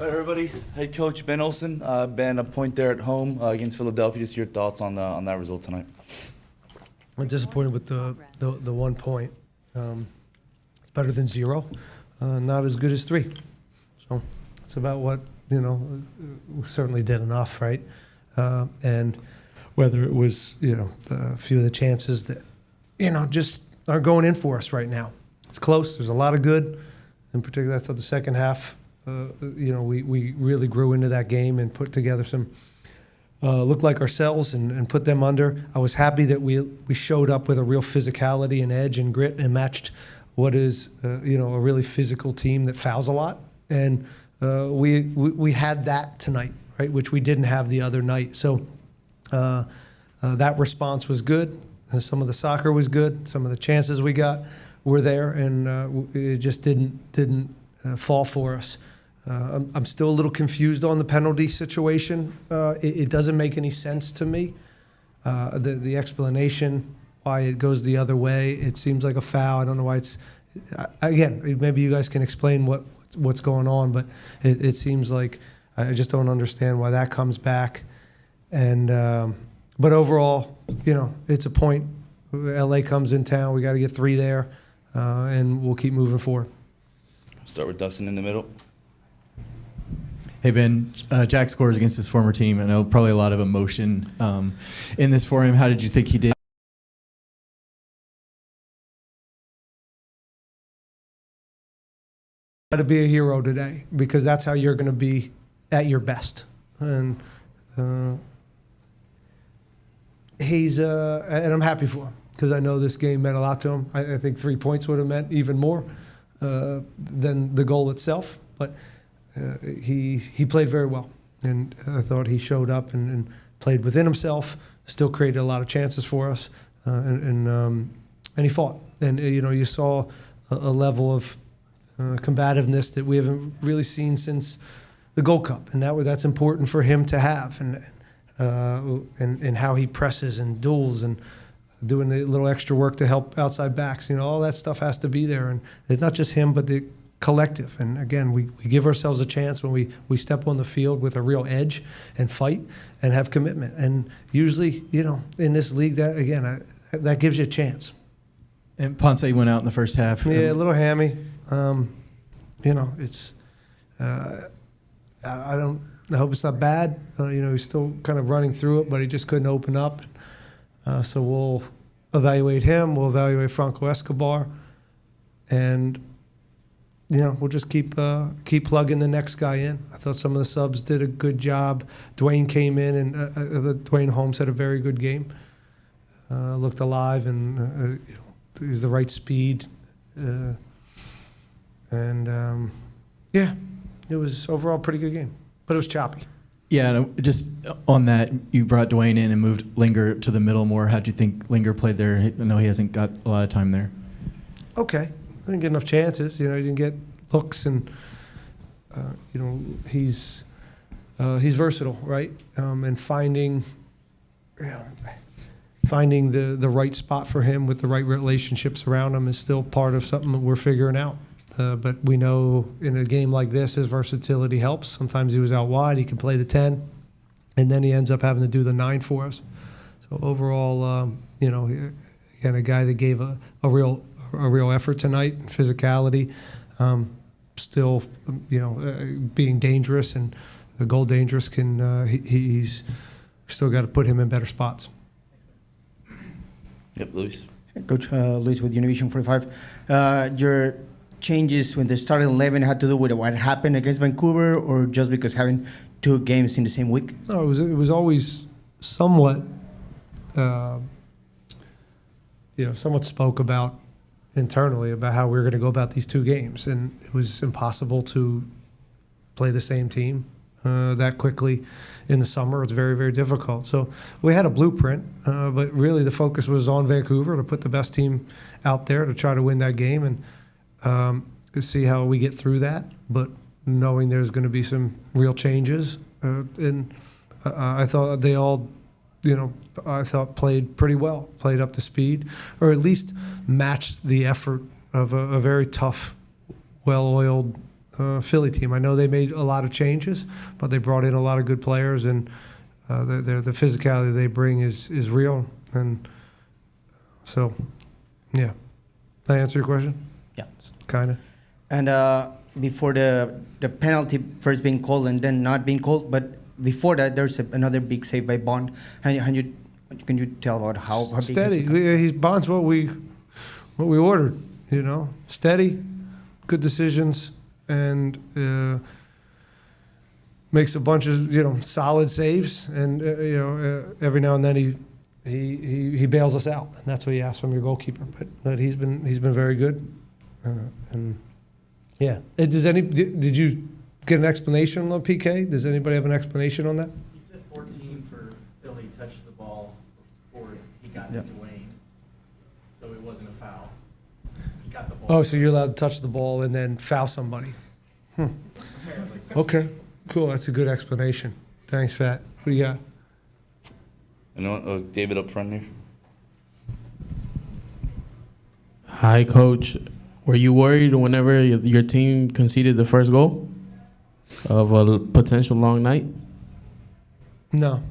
Hi, everybody. Head coach Ben Olsson. Ben, a point there at home against Philadelphia. Just your thoughts on that result tonight. I'm disappointed with the 1 point. It's better than 0. Not as good as 3. So it's about what, we certainly did enough, right? And whether it was, a few of the chances that, just aren't going in for us right now. It's close. There's a lot of good. In particular, I thought the second half, we really grew into that game and put together some, looked like ourselves and put them under. I was happy that we showed up with a real physicality and edge and grit and matched what is, a really physical team that fouls a lot. And we had that tonight, right, which we didn't have the other night. So that response was good. Some of the soccer was good. Some of the chances we got were there, and it just didn't fall for us. I'm still a little confused on the penalty situation. It doesn't make any sense to me. The explanation why it goes the other way, it seems like a foul. I don't know why it's. Again, maybe you guys can explain what's going on, but it seems like I just don't understand why that comes back. And but overall, it's a point. LA comes in town. We got to get 3 there, and we'll keep moving forward. Start with Dustin in the middle. Hey, Ben, Jack scores against his former team. I know probably a lot of emotion in this for him. How did you think he did? Got to be a hero today because that's how you're going to be at your best. And and I'm happy for him because I know this game meant a lot to him. I think 3 points would have meant even more than the goal itself. But he played very well, and I thought he showed up and played within himself. Still created a lot of chances for us, and he fought. And you saw a level of combativeness that we haven't really seen since the Gold Cup, and that's important for him to have. And how he presses and duels and doing the little extra work to help outside backs. All that stuff has to be there. And it's not just him, but the collective. And again, we give ourselves a chance when we step on the field with a real edge and fight and have commitment. And usually, in this league, that gives you a chance. And Ponce went out in the first half. Yeah, a little hammy. It's I hope it's not bad. He's still kind of running through it, but he just couldn't open up. So we'll evaluate him. We'll evaluate Franco Escobar, and we'll just keep plugging the next guy in. I thought some of the subs did a good job. Dwayne came in, and Dwayne Holmes had a very good game. Looked alive, and he's the right speed. It was overall a pretty good game. But it was choppy. Yeah, and just on that, you brought Dwayne in and moved Linger to the middle more. How do you think Linger played there? I know he hasn't got a lot of time there. Okay. I didn't get enough chances. He didn't get looks, and he's versatile, right? And finding the right spot for him with the right relationships around him is still part of something that we're figuring out. But we know in a game like this, his versatility helps. Sometimes he was out wide. He can play the 10, and then he ends up having to do the 9 for us. So overall, again, a guy that gave a real effort tonight, physicality, still, being dangerous and goal dangerous. He's still got to put him in better spots. Yep, Luis. Coach Luis with Univision 45. Your changes when the starting 11 had to do with what happened against Vancouver, or just because having 2 games in the same week? No, it was always somewhat, somewhat spoke about internally about how we were going to go about these 2 games, and it was impossible to play the same team that quickly in the summer. It's very, very difficult. So we had a blueprint, but really the focus was on Vancouver to put the best team out there to try to win that game, and see how we get through that, but knowing there's going to be some real changes. And I thought they all, played pretty well, played up to speed, or at least matched the effort of a very tough, well-oiled Philly team. I know they made a lot of changes, but they brought in a lot of good players, and the physicality they bring is real. And so, yeah. Did I answer your question? Yeah. Kind of. And before the penalty first being called and then not being called, but before that, there's another big save by Bond. Can you tell about how big Steady. is it? He Bond's what we ordered. You know, steady, good decisions, and makes a bunch of solid saves. And every now and then he bails us out, and that's what you ask from your goalkeeper. But he's been very good, and yeah. Did you get an explanation on PK? Does anybody have an explanation on that? He said 14 for Philly touched the ball before he got Yeah. to Dwayne, so it wasn't a foul. He got the ball. Oh, so you're allowed to touch the ball and then foul somebody. Okay, cool. That's a good explanation. Thanks, Fat. What do you got? David up front here. Hi, Coach. Were you worried whenever your team conceded the first goal of a potential long night? No.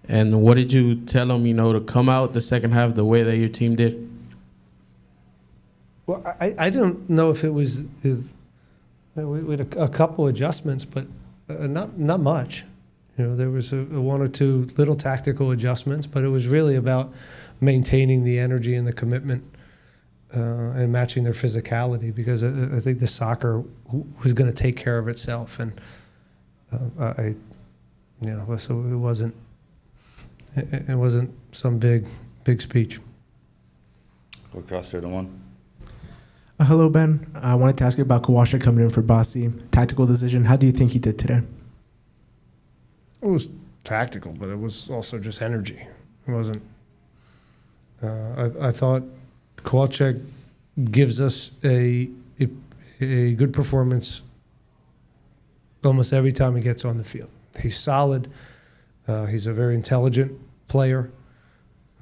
And what did you tell them, to come out the second half the way that your team did? Well, I don't know if it was we had a couple adjustments, but not much. There was one or two little tactical adjustments, but it was really about maintaining the energy and the commitment and matching their physicality, because I think the soccer was going to take care of itself, and so it wasn't some big speech. Go across there to one. Hello, Ben. I wanted to ask you about Kawasha coming in for Bossy. Tactical decision. How do you think he did today? It was tactical, but it was also just energy. It wasn't. I thought Kowalczyk gives us a good performance almost every time he gets on the field. He's solid. He's a very intelligent player,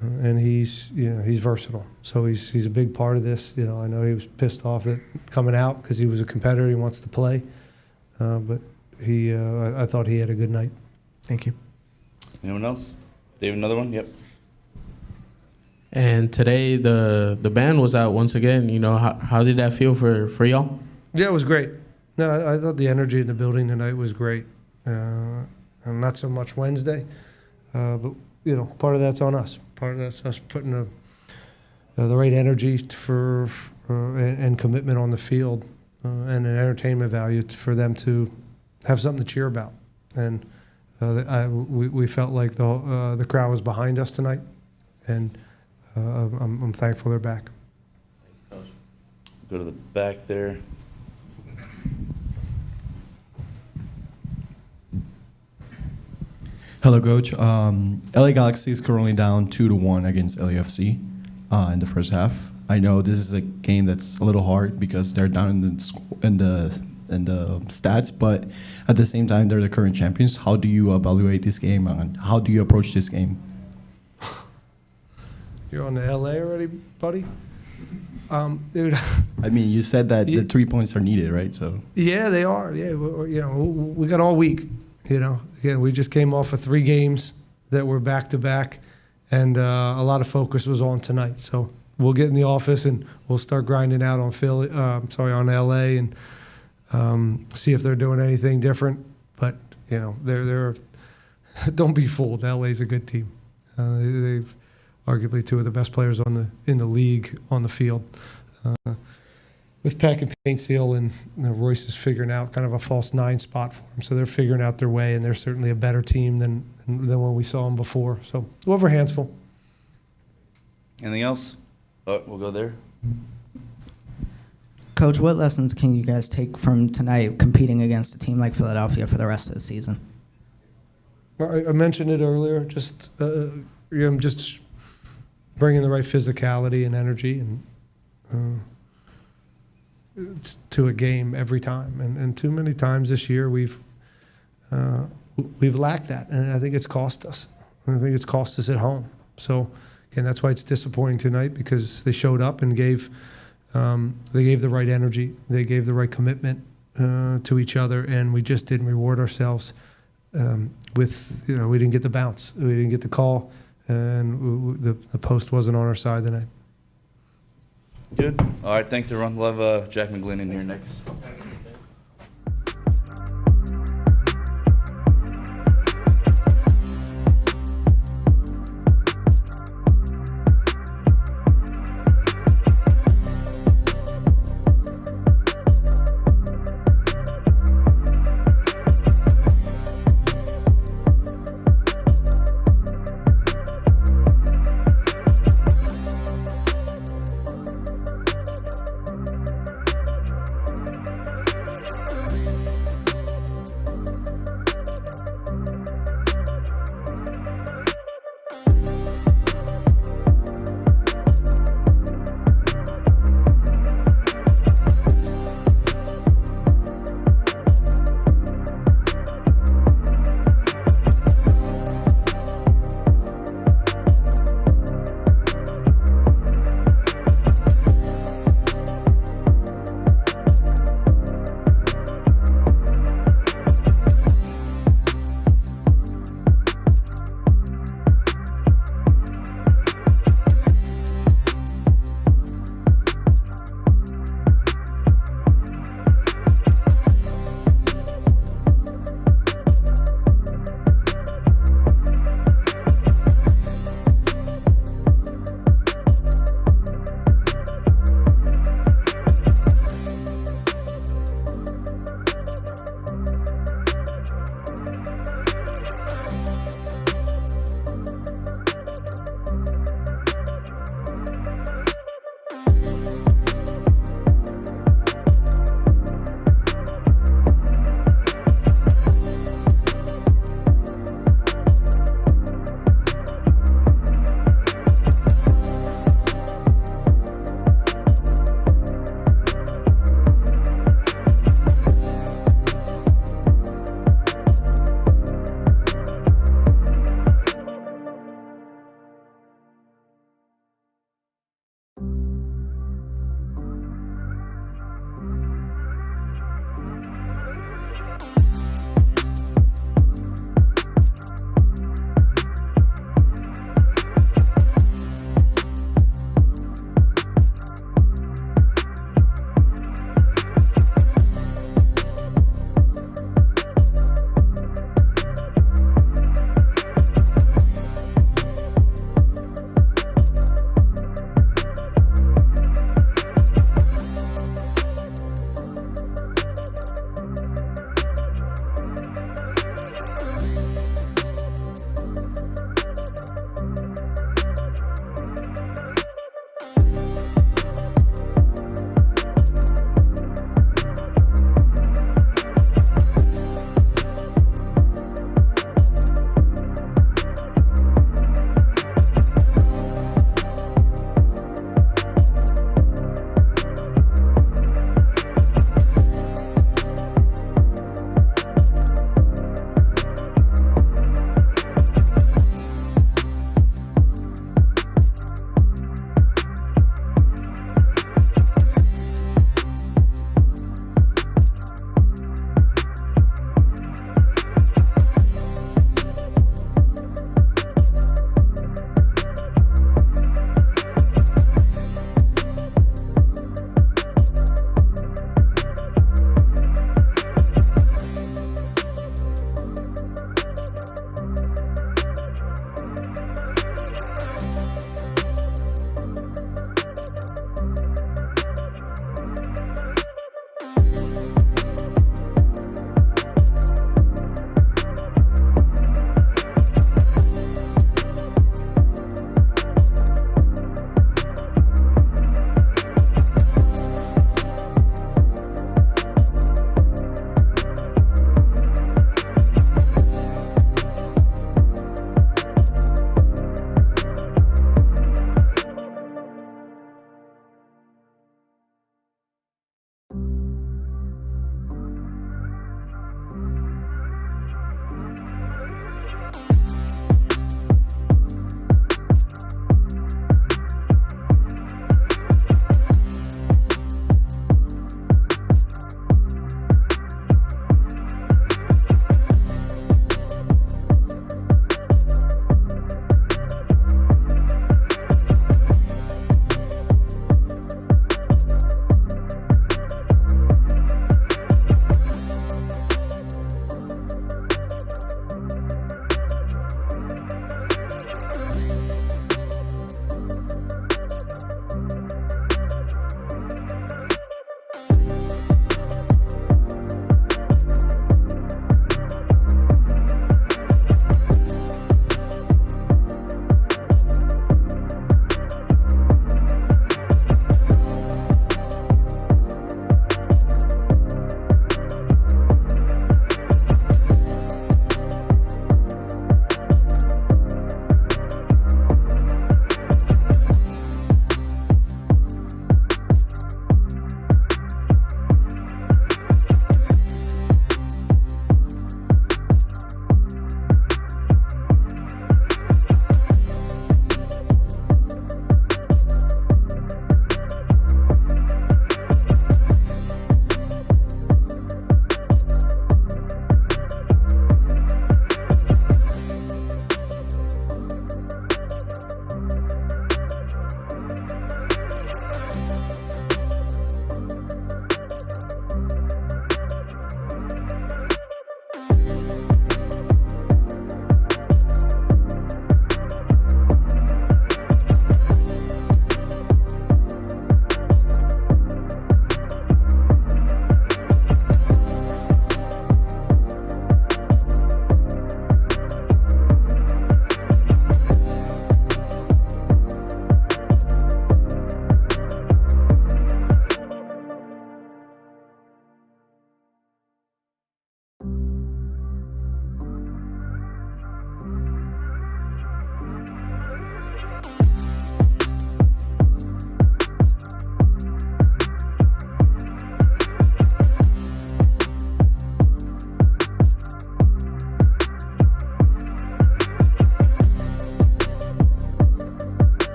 and he's versatile. So he's a big part of this. I know he was pissed off at coming out because he was a competitor. He wants to play, but I thought he had a good night. Thank you. Anyone else? David, another one? Yep. And today the band was out once again. How did that feel for y'all? Yeah, it was great. No, I thought the energy in the building tonight was great. And not so much Wednesday, but part of that's on us. Part of that's us putting the right energy for and commitment on the field, and an entertainment value for them to have something to cheer about. And we felt like the crowd was behind us tonight, and I'm thankful they're back. Go to the back there. Hello, Coach. LA Galaxy is currently down 2-1 against LAFC in the first half. I know this is a game that's a little hard because they're down in the stats, but at the same time, they're the current champions. How do you evaluate this game, and how do you approach this game? You're on the LA already, buddy? Dude. I mean, you said that the 3 points are needed, right? So Yeah, they are. Yeah, we got all week. Again, we just came off of 3 games that were back to back, and a lot of focus was on tonight. So we'll get in the office and we'll start grinding out on LA, and see if they're doing anything different. But they're don't be fooled. LA's a good team. They've arguably 2 of the best players in the league on the field. With Peck and Paint Seal, and Royce is figuring out kind of a false 9 spot for them. So they're figuring out their way, and they're certainly a better team than when we saw them before. So we'll have our hands full. Anything else? Oh, we'll go there. Coach, what lessons can you guys take from tonight competing against a team like Philadelphia for the rest of the season? Well, I mentioned it earlier, just bringing the right physicality and energy and to a game every time. And too many times this year we've lacked that, and I think it's cost us. I think it's cost us at home. So, again, that's why it's disappointing tonight, because they showed up and gave They gave the right energy. They gave the right commitment to each other, and we just didn't reward ourselves with, we didn't get the bounce. We didn't get the call, and the post wasn't on our side tonight. Good. All right, thanks everyone. We'll have Jack McGlynn in here next.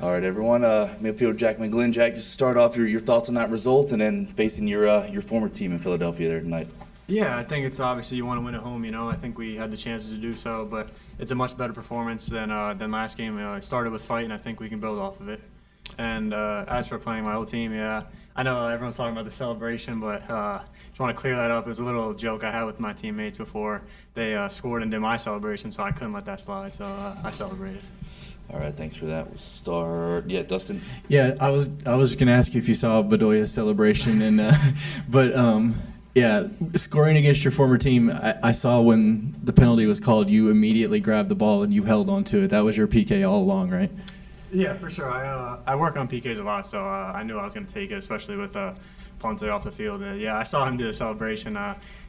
All right, everyone. Midfielder Jack McGlynn. Jack, just start off your thoughts on that result, and then facing your former team in Philadelphia there tonight. Yeah, I think it's obviously you want to win at home. I think we had the chances to do so, but it's a much better performance than last game. It started with fight, and I think we can build off of it. And as for playing my old team, yeah, I know everyone's talking about the celebration, but just want to clear that up. It was a little joke I had with my teammates before they scored and did my celebration, so I couldn't let that slide. So I celebrated. All right, thanks for that. We'll start. Yeah, Dustin. Yeah, I was just gonna ask you if you saw Bedoya's celebration, and but yeah, scoring against your former team, I saw when the penalty was called, you immediately grabbed the ball and you held onto it. That was your PK all along, right? Yeah, for sure. I work on PKs a lot, so I knew I was going to take it, especially with Ponce off the field. Yeah, I saw him do the celebration.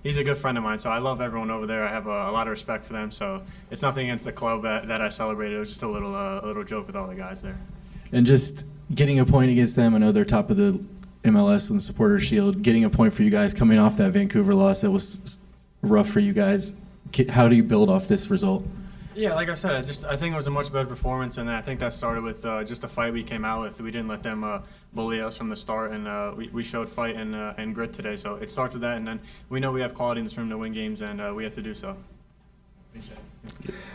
He's a good friend of mine, so I love everyone over there. I have a lot of respect for them, so it's nothing against the club that I celebrated. It was just a little joke with all the guys there. And just getting a point against them, I know they're top of the MLS with the Supporters Shield. Getting a point for you guys coming off that Vancouver loss, that was rough for you guys. How do you build off this result? Yeah, like I said, I think it was a much better performance, and I think that started with just the fight we came out with. We didn't let them bully us from the start, and we showed fight and grit today. So it starts with that, and then we know we have quality in this room to win games, and we have to do so.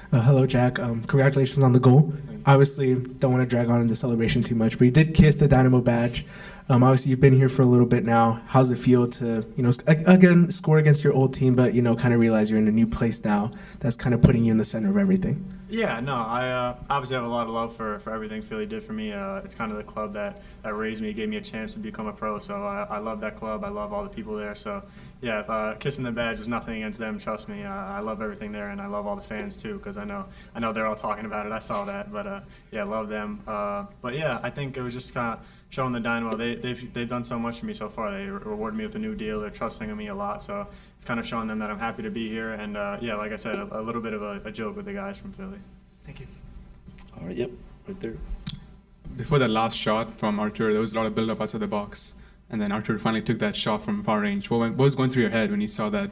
Hello, Jack. Congratulations on the goal. Obviously, don't want to drag on in the celebration too much, but you did kiss the Dynamo badge. Obviously, you've been here for a little bit now. How's it feel to, again, score against your old team, but, kind of realize you're in a new place now that's kind of putting you in the center of everything? Yeah, no, I obviously have a lot of love for everything Philly did for me. It's kind of the club that raised me, gave me a chance to become a pro. So I love that club. I love all the people there. So, yeah, kissing the badge is nothing against them. Trust me. I love everything there, and I love all the fans, too, because I know they're all talking about it. I saw that. But, yeah, love them. But, yeah, I think it was just kind of showing the Dynamo. They've done so much for me so far. They rewarded me with a new deal. They're trusting in me a lot. So it's kind of showing them that I'm happy to be here. And, yeah, like I said, a little bit of a joke with the guys from Philly. Thank you. All right, yep, right there. Before that last shot from Artur, there was a lot of build-up outside the box. And then Artur finally took that shot from far range. What was going through your head when you saw that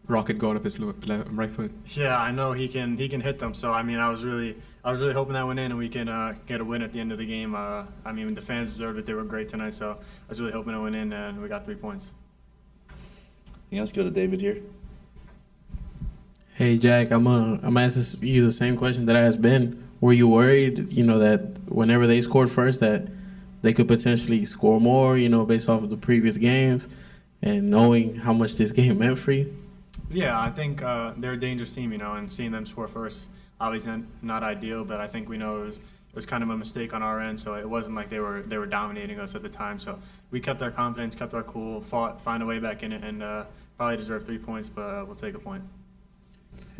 rocket go out of his right foot? Yeah, I know he can hit them. So I mean, I was really hoping that went in and we can get a win at the end of the game. I mean, the fans deserved it. They were great tonight. So I was really hoping it went in, and we got 3 points. Anything else? Go to David here. Hey Jack, I'm asking you the same question that I asked Ben. Were you worried, that whenever they scored first, that they could potentially score more, based off of the previous games, and knowing how much this game meant for you? Yeah, I think they're a dangerous team, and seeing them score first, obviously not ideal, but I think we know it was kind of a mistake on our end, so it wasn't like they were dominating us at the time. So we kept our confidence, kept our cool, fought, find a way back in it, and probably deserved 3 points, but we'll take a point.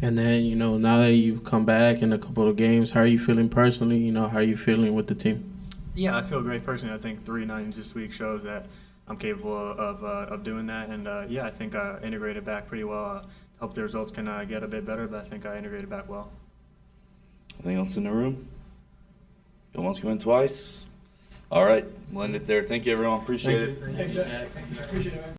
And then, now that you've come back in a couple of games, how are you feeling personally? How are you feeling with the team? Yeah, I feel great personally. I think 3 9s this week shows that I'm capable of doing that. And, yeah, I think I integrated back pretty well. Hope the results can get a bit better, but I think I integrated back well. Anything else in the room? Going once, going twice. All right, we'll end it there. Thank you, everyone. Appreciate it. Thanks, Jack. Appreciate it, man.